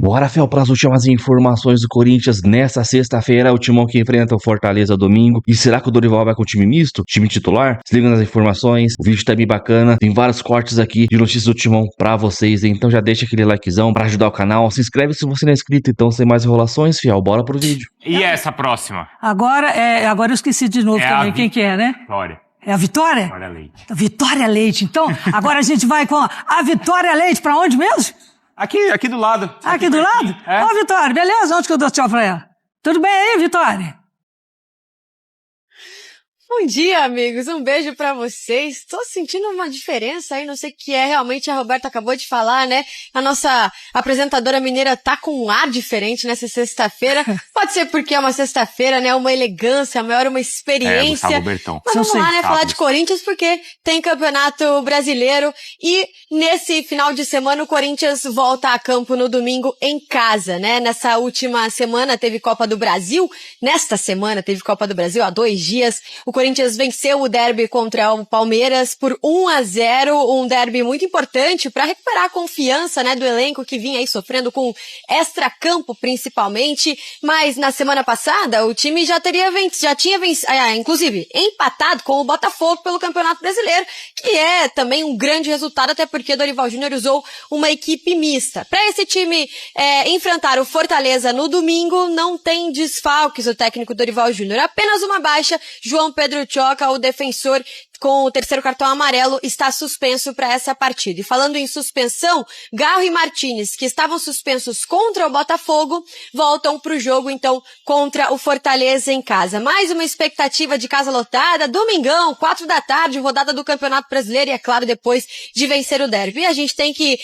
Bora, Fel, para as últimas informações do Corinthians nesta sexta-feira, o Timão que enfrenta o Fortaleza domingo. E será que o Dorival vai com o time misto? Time titular? Se liga nas informações, o vídeo tá bem bacana, tem vários cortes aqui de notícias do Timão pra vocês, então já deixa aquele likezão pra ajudar o canal, se inscreve se você não é inscrito, então sem mais enrolações, fiel, bora pro vídeo. E essa próxima? Agora eu esqueci de novo também quem que é, né? Vitória. É a Vitória? Vitória Leite. Vitória Leite. Então, agora a gente vai com a Vitória Leite pra onde mesmo? Aqui do lado. Aqui do lado? É. Ó, Vitória, beleza? Onde que eu dou tchau pra ela? Tudo bem aí, Vitória? Bom dia, amigos. Um beijo pra vocês. Tô sentindo uma diferença aí, não sei o que é. Realmente, a Roberta acabou de falar, né? A nossa apresentadora mineira tá com um ar diferente nessa sexta-feira. Pode ser porque é uma sexta-feira, né? Uma elegância maior, uma experiência. Gustavo Bertão. Mas vamos lá, né? Falar de Corinthians porque tem Campeonato Brasileiro e nesse final de semana o Corinthians volta a campo no domingo em casa, né? Nessa última semana teve Copa do Brasil. Nesta semana teve Copa do Brasil, há 2 dias. O Corinthians venceu o derby contra o Palmeiras por 1-0, um derby muito importante para recuperar a confiança, né, do elenco que vinha aí sofrendo com extracampo principalmente, mas na semana passada o time já tinha vencido, inclusive empatado com o Botafogo pelo Campeonato Brasileiro, que é também um grande resultado, até porque Dorival Júnior usou uma equipe mista. Para esse time enfrentar o Fortaleza no domingo, não tem desfalques o técnico Dorival Júnior, apenas uma baixa. João Pedro Choca, o defensor com o 3º cartão amarelo, está suspenso para essa partida. E falando em suspensão, Garro e Martínez, que estavam suspensos contra o Botafogo, voltam para o jogo, então, contra o Fortaleza em casa. Mais uma expectativa de casa lotada, domingão, 4 da tarde, rodada do Campeonato Brasileiro e, é claro, depois de vencer o derby. E a gente tem que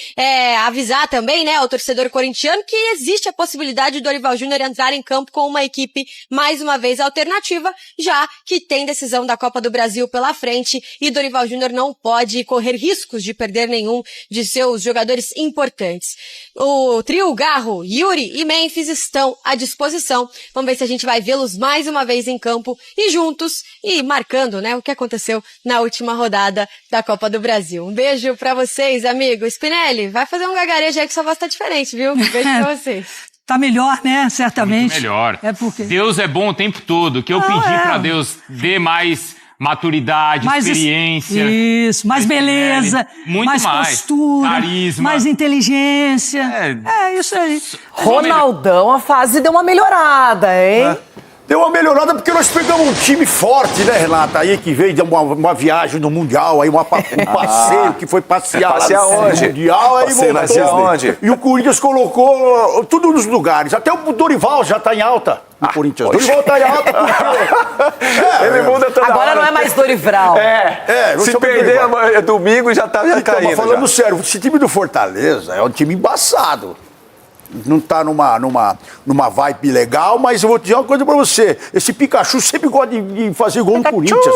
avisar também, né, ao torcedor corintiano que existe a possibilidade de Dorival Júnior entrar em campo com uma equipe, mais uma vez, alternativa, já que tem decisão da Copa do Brasil pela frente e Dorival Júnior não pode correr riscos de perder nenhum de seus jogadores importantes. O trio Garro, Yuri e Memphis estão à disposição. Vamos ver se a gente vai vê-los mais uma vez em campo e juntos e marcando, né, o que aconteceu na última rodada da Copa do Brasil. Um beijo pra vocês, amigo. Spinelli, vai fazer um gagarejo aí que sua voz tá diferente, viu? Um beijo pra vocês. Tá melhor, né? Certamente. Muito melhor. É porque Deus é bom o tempo todo. Que eu pedi pra Deus dê mais maturidade, mais experiência. Isso, mais beleza, mais postura, carisma, mais inteligência. É isso aí. Ronaldão, a fase deu uma melhorada, hein? Deu uma melhorada porque nós pegamos um time forte, né, Renata? Aí que veio de uma viagem no Mundial, aí um passeio que foi passear lá no Mundial. Aí onde? E o Corinthians colocou tudo nos lugares. Até o Dorival já tá em alta no Corinthians. Dorival tá em alta porque... Ele muda toda Agora hora. não é mais Dorival. Se perder domingo já tá caindo. Mas falando sério, esse time do Fortaleza é um time embaçado. Não tá numa vibe legal, mas eu vou dizer uma coisa pra você. Esse Pikachu sempre gosta de fazer gol no Corinthians.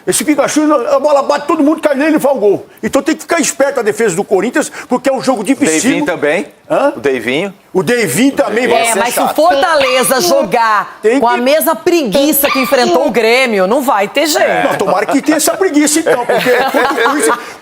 Esse Pikachu, a bola bate, todo mundo cai nele e faz o gol. Então tem que ficar esperto a defesa do Corinthians, porque é um jogo difícil. O Deivinho também. O Deivinho. O Deivinho também vai ser mas chato. se o Fortaleza jogar com a mesma preguiça que enfrentou o Grêmio, não vai ter jeito. Não, tomara que tenha essa preguiça então, porque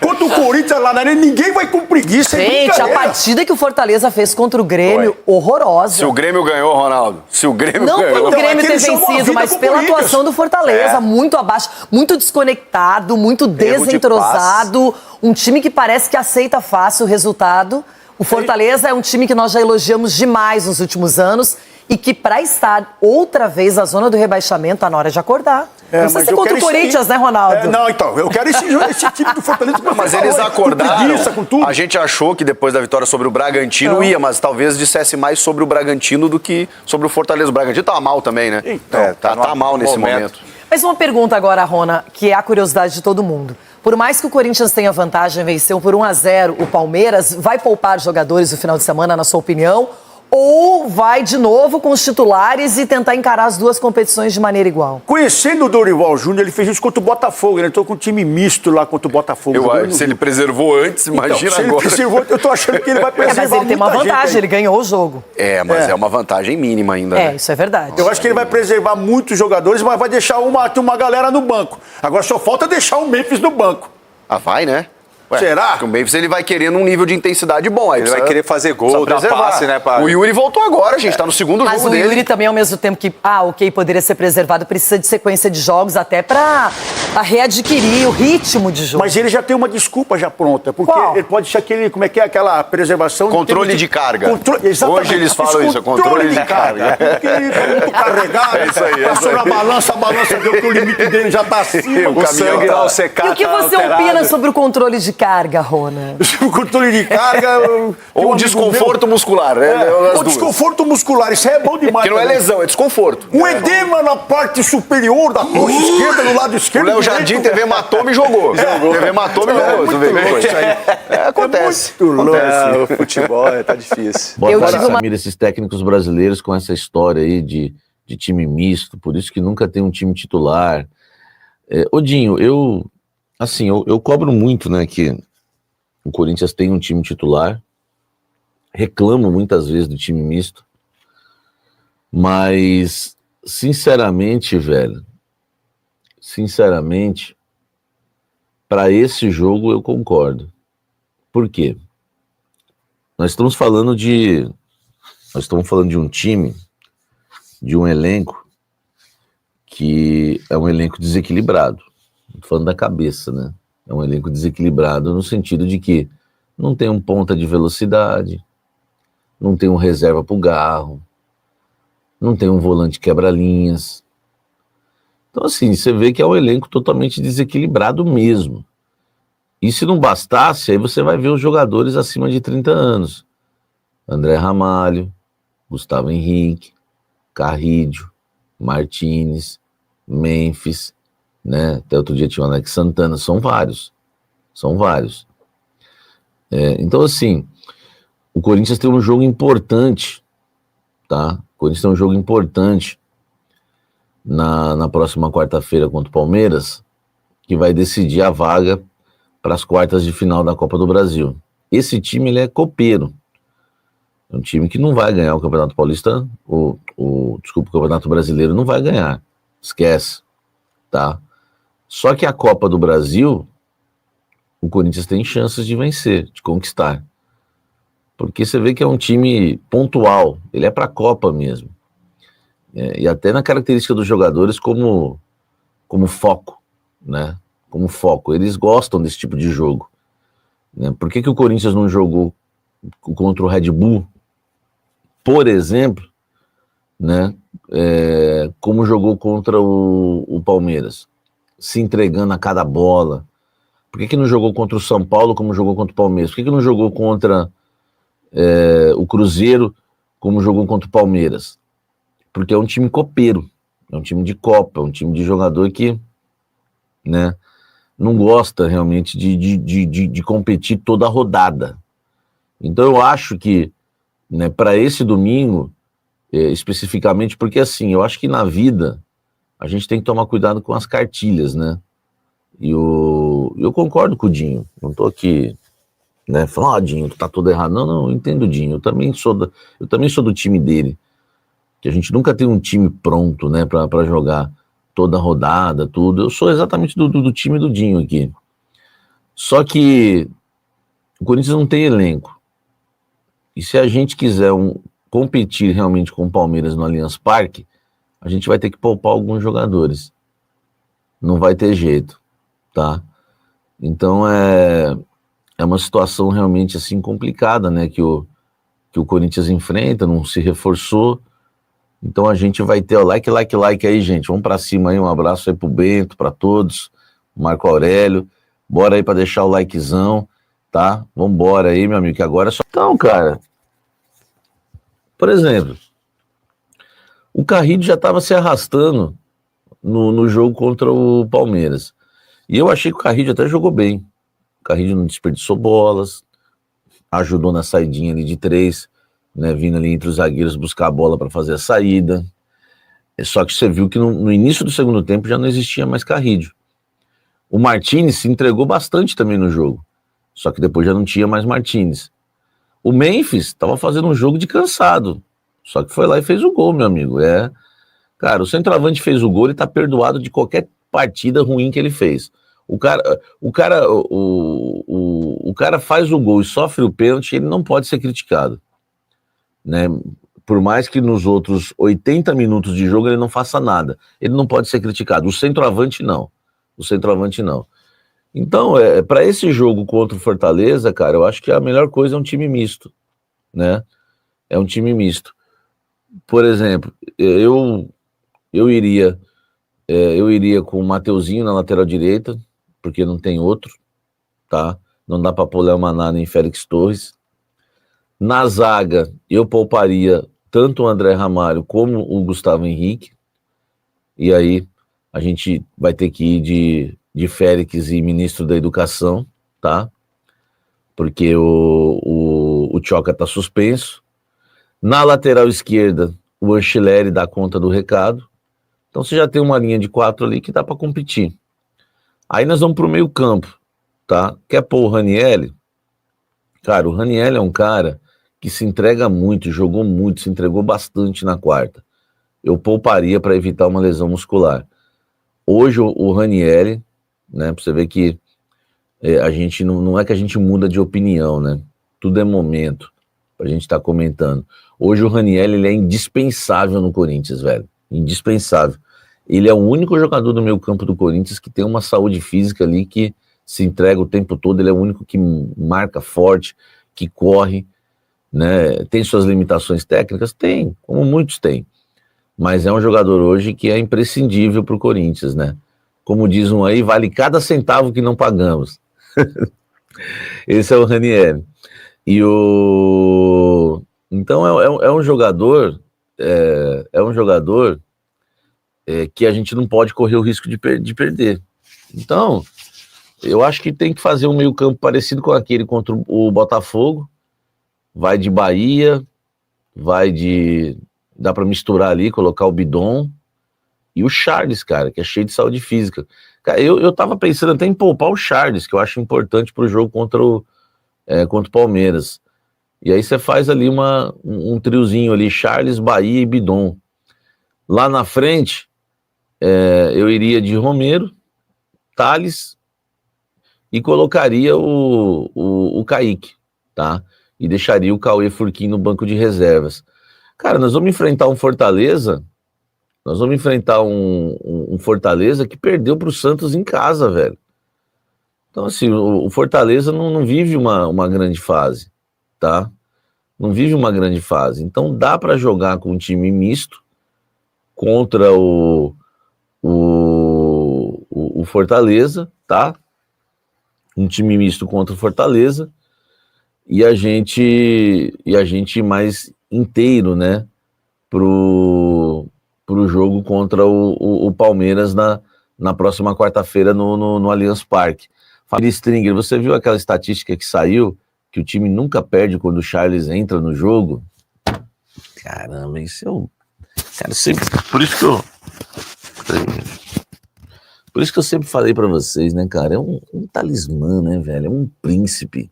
contra o Corinthians lá na arena, ninguém vai com preguiça. Gente, a partida que o Fortaleza fez contra o Grêmio, horrorosa. Se o Grêmio ganhou, Ronaldo. Se o Grêmio não ganhou. pelo Grêmio ter vencido, mas pela atuação do Fortaleza, muito abaixo, muito desconectado, muito desentrosado. Um time que parece que aceita fácil o resultado. O Fortaleza é um time que nós já elogiamos demais nos últimos anos e que, para estar outra vez na zona do rebaixamento, tá na hora de acordar. Não precisa ser contra o Corinthians, né, Ronaldo? Não, então, eu quero esse time do Fortaleza. Mas eles acordaram. Com preguiça, com tudo. A gente achou que depois da vitória sobre o Bragantino ia, mas talvez dissesse mais sobre o Bragantino do que sobre o Fortaleza. O Bragantino tá mal também, né? Então, tá mal nesse momento. Mas uma pergunta agora, Rona, que é a curiosidade de todo mundo. Por mais que o Corinthians tenha vantagem, venceu por 1-0 o Palmeiras, vai poupar jogadores no final de semana, na sua opinião? Ou vai de novo com os titulares e tentar encarar as duas competições de maneira igual? Conhecendo o Dorival Júnior, ele fez isso contra o Botafogo, né? Ele entrou com um time misto lá contra o Botafogo. Se ele preservou antes, imagina se agora. Ele preservou, eu tô achando que ele vai preservar mas ele tem uma vantagem, ele ganhou o jogo. Mas é uma vantagem mínima ainda. É, isso é verdade. Eu acho que ele vai preservar muitos jogadores, mas vai deixar uma galera no banco. Agora só falta deixar o Memphis no banco. Vai, né? Será? Porque o Memphis ele vai querendo um nível de intensidade bom. Aí Ele vai querer fazer gol, dar preservar. passe, né? O Yuri voltou agora, gente, tá no segundo Mas jogo o dele. Yuri também, ao mesmo tempo que, ok, poderia ser preservado, precisa de sequência de jogos até pra readquirir o ritmo de jogo. Mas ele já tem uma desculpa já pronta, porque Qual? ele pode ser aquele, como é que é, aquela preservação... Controle de carga. Exatamente. Hoje eles falam Esse isso, controle de carga. Porque ele tá muito carregado, passou na balança, a balança deu que o limite dele já tá acima. O sangue lá, o secar, E o que tá você alterado. opina sobre o controle de carga, Rona? O controle de carga... Ou desconforto muscular, né? As O duas. desconforto muscular, isso é bom demais. Que não é também. lesão, é desconforto. O edema na parte superior da coxa esquerda, no lado O esquerdo. Léo Jardim teve hematoma e jogou. Teve hematoma e jogou. Tu vê que coisa. Acontece. Muito louco. É, o futebol tá difícil. Eu Bota, tive uma- Samir, esses técnicos brasileiros com essa história aí de time misto, por isso que nunca tem um time titular. Ô Dinho, eu cobro muito, né, que o Corinthians tem um time titular, reclamo muitas vezes do time misto, mas, sinceramente, para esse jogo eu concordo. Por quê? Nós estamos falando de um time, de um elenco que é um elenco desequilibrado. Estou falando da cabeça, né? É um elenco desequilibrado no sentido de que não tem um ponta de velocidade, não tem um reserva para o Garro, não tem um volante quebra-linhas. Então, assim, você vê que é um elenco totalmente desequilibrado mesmo. E se não bastasse, aí você vai ver os jogadores acima de 30 anos. André Ramalho, Gustavo Henrique, Carrídio, Martínez, Memphis, né? Até outro dia tinha o Alex Santana, são vários. Então, assim, o Corinthians tem um jogo importante, tá? O Corinthians tem um jogo importante na próxima quarta-feira contra o Palmeiras, que vai decidir a vaga para as quartas de final da Copa do Brasil. Esse time, ele é copeiro. É um time que não vai ganhar o Campeonato Paulista, o Campeonato Brasileiro não vai ganhar. Esquece, tá? Só que a Copa do Brasil, o Corinthians tem chances de vencer, de conquistar. Porque você vê que é um time pontual, ele é para a Copa mesmo. E até na característica dos jogadores como foco, né? Como foco. Eles gostam desse tipo de jogo. Né? Por que o Corinthians não jogou contra o Red Bull, por exemplo, né? Como jogou contra o Palmeiras, se entregando a cada bola? Por que não jogou contra o São Paulo como jogou contra o Palmeiras? Por que não jogou contra o Cruzeiro como jogou contra o Palmeiras? Porque é um time copeiro, é um time de Copa, é um time de jogador que, né, não gosta realmente de competir toda a rodada. Então eu acho que, né, para esse domingo, especificamente, porque assim, eu acho que na vida a gente tem que tomar cuidado com as cartilhas, né? E eu concordo com o Dinho, não tô aqui, né, falando, Dinho, tu tá todo errado. Não, eu entendo o Dinho, eu também sou do time dele, que a gente nunca tem um time pronto, né, pra jogar toda a rodada, tudo. Eu sou exatamente do time do Dinho aqui. Só que o Corinthians não tem elenco. E se a gente quiser competir realmente com o Palmeiras no Allianz Parque, a gente vai ter que poupar alguns jogadores. Não vai ter jeito, tá? Então é uma situação realmente assim complicada, né, que o Corinthians enfrenta, não se reforçou. Então a gente vai ter o like aí, gente. Vamos pra cima aí, um abraço aí pro Bento, pra todos, Marco Aurélio. Bora aí pra deixar o likezão, tá? Vambora aí, meu amigo, que agora é só... Então, cara, por exemplo, o Carrillo já tava se arrastando no jogo contra o Palmeiras. E eu achei que o Carrillo até jogou bem. O Carrillo não desperdiçou bolas, ajudou na saidinha ali de 3, né, vindo ali entre os zagueiros buscar a bola para fazer a saída. Só que você viu que no início do segundo tempo já não existia mais Carrillo. O Martínez se entregou bastante também no jogo, só que depois já não tinha mais Martínez. O Memphis estava fazendo um jogo de cansado, só que foi lá e fez o gol, meu amigo. Cara, o centroavante fez o gol, ele tá perdoado de qualquer partida ruim que ele fez. O cara faz o gol e sofre o pênalti, ele não pode ser criticado, né? Por mais que nos outros 80 minutos de jogo ele não faça nada, ele não pode ser criticado. O centroavante não. Então, para esse jogo contra o Fortaleza, cara, eu acho que a melhor coisa é um time misto, né? É um time misto. Por exemplo, eu iria com o Mateuzinho na lateral direita, porque não tem outro, tá? Não dá para pôr Léo Maná nem Félix Torres. Na zaga, eu pouparia tanto o André Ramalho como o Gustavo Henrique. E aí a gente vai ter que ir de Félix e ministro da Educação, tá? Porque o Tchoca tá suspenso. Na lateral esquerda, o Anchileri dá conta do recado. Então você já tem uma linha de 4 ali que dá para competir. Aí nós vamos pro meio campo, tá? Quer pôr o Ranieri? Cara, o Ranieri é um cara que se entrega muito, jogou muito, se entregou bastante na quarta. Eu pouparia para evitar uma lesão muscular. Hoje o Ranieri, né, pra você ver que a gente não é que a gente muda de opinião, né? Tudo é momento pra gente estar comentando. Hoje o Ranieri, ele é indispensável no Corinthians, velho. Indispensável. Ele é o único jogador do meio campo do Corinthians que tem uma saúde física ali que se entrega o tempo todo. Ele é o único que marca forte, que corre, né? Tem suas limitações técnicas? Tem, como muitos têm. Mas é um jogador hoje que é imprescindível pro Corinthians, né? Como diz um aí, vale cada centavo que não pagamos. Esse é o Ranieri. Então é um jogador que a gente não pode correr o risco de perder. Então, eu acho que tem que fazer um meio campo parecido com aquele contra o Botafogo. Vai de Bahia, dá para misturar ali, colocar o Bidon e o Charles, cara, que é cheio de saúde física. Cara, eu tava pensando até em poupar o Charles, que eu acho importante pro jogo contra o Palmeiras. E aí você faz ali um triozinho ali, Charles, Bahia e Bidon. Lá na frente, eu iria de Romero, Thales e colocaria o Kaique, tá? E deixaria o Cauê Furquim no banco de reservas. Cara, nós vamos enfrentar um Fortaleza, um Fortaleza que perdeu pro Santos em casa, velho. Então, assim, o Fortaleza não vive uma grande fase, tá? Não vive uma grande fase. Então, dá para jogar com um time misto contra o Fortaleza, tá? Um time misto contra o Fortaleza e a gente mais inteiro, né? Pro jogo contra o Palmeiras na próxima quarta-feira no Allianz Parque. Fabrício Stringer, você viu aquela estatística que saiu, que o time nunca perde quando o Charles entra no jogo? Caramba, isso é um... Cara, sempre... Por isso que eu sempre falei pra vocês, né, cara? É um talismã, né, velho? É um príncipe.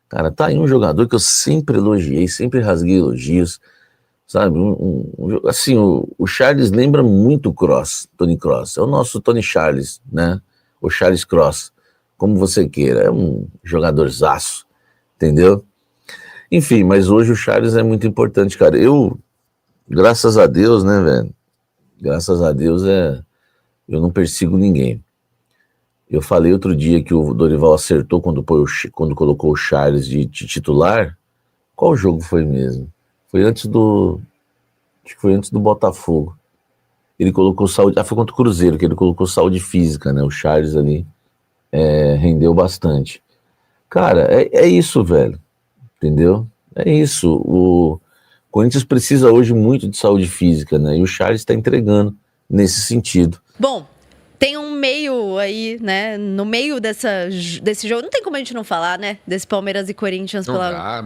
Cara, tá aí um jogador que eu sempre elogiei, sempre rasguei elogios, sabe? Assim, o Charles lembra muito o Tony Kroos. É o nosso Tony Charles, né? O Charles Kroos, como você queira. É um jogadorzaço, entendeu? Enfim, mas hoje o Charles é muito importante, cara. Graças a Deus, né, velho? Graças a Deus eu não persigo ninguém. Eu falei outro dia que o Dorival acertou quando colocou o Charles de titular. Qual jogo foi mesmo? Acho que foi antes do Botafogo. Ele colocou saúde... foi contra o Cruzeiro, que ele colocou saúde física, né? O Charles ali rendeu bastante. Cara, é isso, velho. Entendeu? É isso. O Corinthians precisa hoje muito de saúde física, né? E o Charles está entregando nesse sentido. Bom, tem um meio aí, né? No meio desse jogo, não tem como a gente não falar, né? Desse Palmeiras e Corinthians pela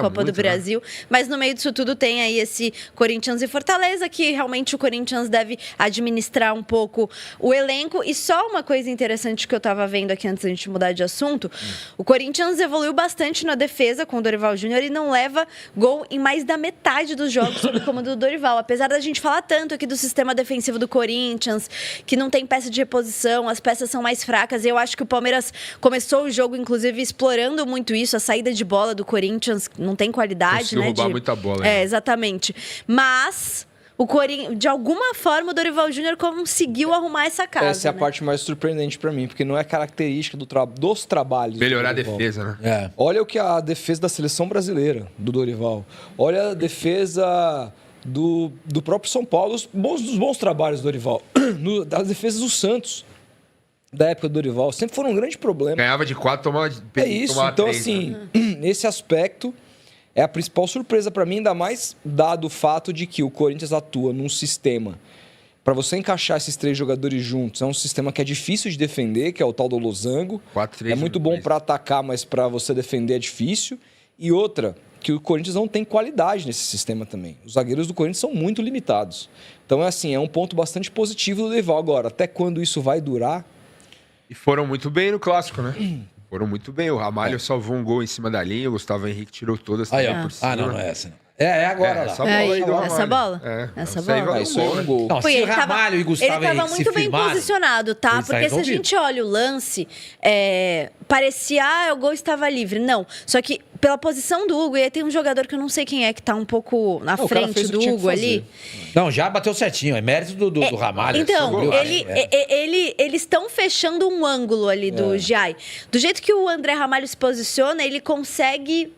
Copa do Brasil. Né? Mas no meio disso tudo tem aí esse Corinthians e Fortaleza, que realmente o Corinthians deve administrar um pouco o elenco. E só uma coisa interessante que eu tava vendo aqui antes da gente mudar de assunto: o Corinthians evoluiu bastante na defesa com o Dorival Júnior e não leva gol em mais da metade dos jogos sob o comando do Dorival. Apesar da gente falar tanto aqui do sistema defensivo do Corinthians, que não tem peça de de reposição, as peças são mais fracas. E eu acho que o Palmeiras começou o jogo, inclusive, explorando muito isso, a saída de bola do Corinthians, não tem qualidade, conseguiu né? roubar muita bola. Exatamente. Mas o Corinthians, de alguma forma, o Dorival Júnior conseguiu arrumar essa casa. Essa é a parte mais surpreendente pra mim, porque não é característica dos trabalhos. Melhorar a defesa, né? Olha o que a defesa da seleção brasileira, do Dorival. Olha a defesa do próprio São Paulo, dos bons trabalhos do Dorival. Das defesas do Santos, da época do Dorival, sempre foram um grande problema. Ganhava de 4, tomava de 3. É isso, então assim, nesse aspecto, é a principal surpresa para mim, ainda mais dado o fato de que o Corinthians atua num sistema. Para você encaixar esses 3 jogadores juntos, é um sistema que é difícil de defender, que é o tal do losango. 4-3, é muito bom para atacar, mas para você defender é difícil. E outra, que o Corinthians não tem qualidade nesse sistema também. Os zagueiros do Corinthians são muito limitados. Então é assim, é um ponto bastante positivo do Dorival. Agora, até quando isso vai durar? E foram muito bem no clássico, né? Foram muito bem. O Ramalho salvou um gol em cima da linha, o Gustavo Henrique tirou todas também por cima. Não é essa. Não. É agora lá. Essa bola aí do Ramalho. Essa bola? Essa bola. Isso é um gol. Não, se o Ramalho e Gustavo Ele estava muito bem posicionado, tá? Porque se a gente olha o lance, parecia, o gol estava livre. Não, só que pela posição do Hugo, e aí tem um jogador que eu não sei quem é, que tá um pouco na frente do Hugo ali. Não, já bateu certinho, é mérito do Ramalho. Então, eles estão fechando um ângulo ali do Giai. Do jeito que o André Ramalho se posiciona, ele consegue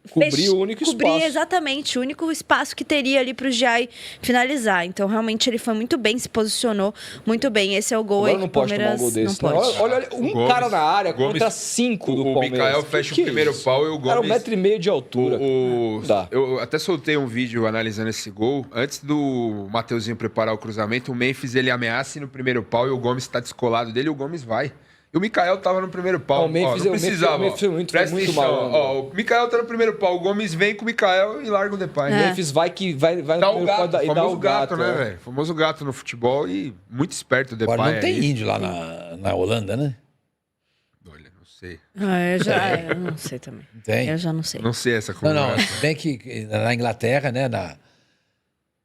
cobrir o único espaço. Cobrir exatamente o único espaço que teria ali para o Giai finalizar. Então, realmente, ele foi muito bem, se posicionou muito bem. Esse é o gol aí que o Palmeiras não pode. Olha, Gomes, cara na área Gomes, contra 5 do Palmeiras. O Mikael fecha o primeiro pau e o Gomes... Era 1,5 m de altura. Eu até soltei um vídeo analisando esse gol. Antes do Mateuzinho preparar o cruzamento, o Memphis ele ameaça no primeiro pau e o Gomes está descolado dele e o Gomes vai. E o Mikael tava no primeiro pau. O Memphis, não precisava. O Memphis foi muito mal. O Mikael tá no primeiro pau. O Gomes vem com o Mikael e larga o Depay. O Memphis vai dá o gato. O famoso gato, né, velho? O famoso gato no futebol e muito esperto o Depay. Agora não tem índio lá na Holanda, né? Olha, não sei. Eu não sei também. Tem? Eu já não sei. Não sei essa conversa. Não, bem que na Inglaterra, né,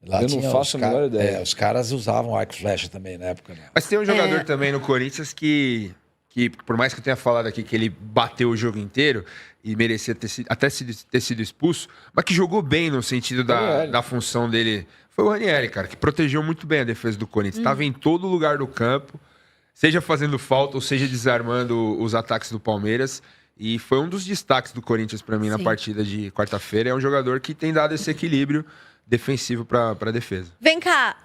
lá eu não faço a menor ideia. Os caras usavam arco e flecha também na época. Né? Mas tem um jogador também no Corinthians que, por mais que eu tenha falado aqui que ele bateu o jogo inteiro e merecia ter sido expulso, mas que jogou bem no sentido da função dele, foi o Ranieri, cara, que protegeu muito bem a defesa do Corinthians. Estava em todo lugar do campo, seja fazendo falta ou seja desarmando os ataques do Palmeiras. E foi um dos destaques do Corinthians para mim na partida de quarta-feira. É um jogador que tem dado esse equilíbrio defensivo para a defesa. Vem cá,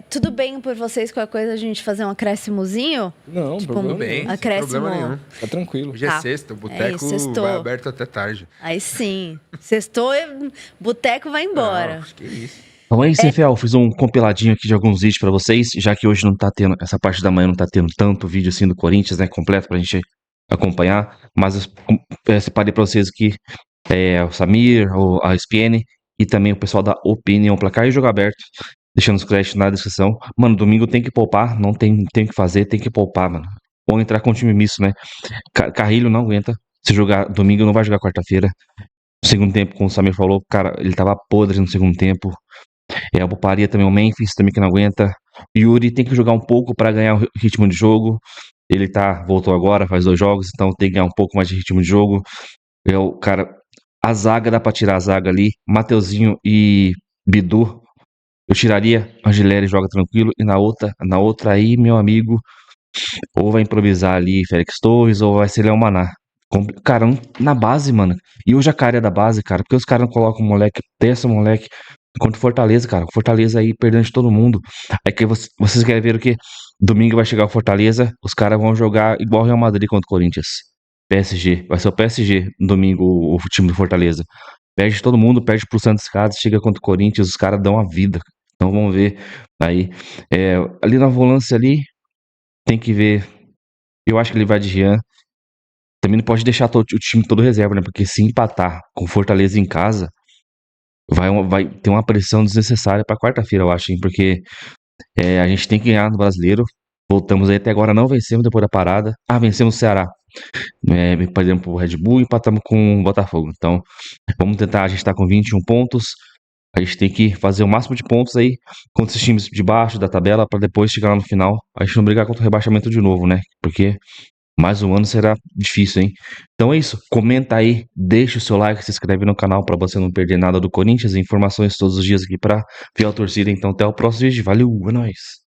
tudo bem por vocês qualquer coisa a gente fazer um acréscimozinho? Não, problema nenhum. Acréscimo. Nenhum. Tá tranquilo. Hoje é sexta, o boteco vai aberto até tarde. Aí sim. Sextou, boteco vai embora. Acho que é isso. Então é isso, Fel. Fiz um compiladinho aqui de alguns vídeos pra vocês, já que hoje não tá tendo, essa parte da manhã não tá tendo tanto vídeo assim do Corinthians, né, completo pra gente acompanhar, mas eu separei pra vocês aqui o Samir, a SPN e também o pessoal da Opinião Placar e Jogo Aberto, deixando os créditos na descrição. Mano, domingo tem que poupar, não tem o que fazer, tem que poupar, mano. Ou entrar com o time misto, né? Carrilho não aguenta, se jogar domingo não vai jogar quarta-feira. No segundo tempo, como o Samir falou, cara, ele tava podre no segundo tempo. Eu pouparia também o Memphis, também que não aguenta. O Yuri tem que jogar um pouco pra ganhar o ritmo de jogo. Ele voltou agora, faz 2 jogos, então tem que ganhar um pouco mais de ritmo de jogo. Cara, a zaga, dá pra tirar a zaga ali. Mateuzinho e Bidu, eu tiraria. Angeleri joga tranquilo. E na outra aí, meu amigo, ou vai improvisar ali Félix Torres, ou vai ser Léo Maná. Cara, na base, mano. E o Jacaré da base, cara, porque os caras não colocam o moleque, testa o moleque contra o Fortaleza, cara. O Fortaleza aí perdendo de todo mundo. Aí que vocês querem ver o quê? Domingo vai chegar o Fortaleza, os caras vão jogar igual o Real Madrid contra o Corinthians. PSG, vai ser o PSG no domingo, o time do Fortaleza. Perde todo mundo, perde pro Santos Casa, chega contra o Corinthians, os caras dão a vida. Então vamos ver aí. Ali na volância ali, tem que ver. Eu acho que ele vai de Jean. Também não pode deixar o time todo reserva, né? Porque se empatar com o Fortaleza em casa, vai ter uma pressão desnecessária pra quarta-feira, eu acho, hein? Porque a gente tem que ganhar no Brasileiro. Voltamos aí até agora, não vencemos depois da parada. Vencemos o Ceará. Perdemos pro Red Bull e empatamos com o Botafogo. Então, vamos tentar, a gente tá com 21 pontos. A gente tem que fazer o máximo de pontos aí contra esses times de baixo da tabela pra depois chegar lá no final a gente não brigar contra o rebaixamento de novo, né? Porque mais um ano será difícil, hein? Então é isso. Comenta aí, deixa o seu like, se inscreve no canal pra você não perder nada do Corinthians. Informações todos os dias aqui pra fiel torcida. Então até o próximo vídeo. Valeu, é nóis!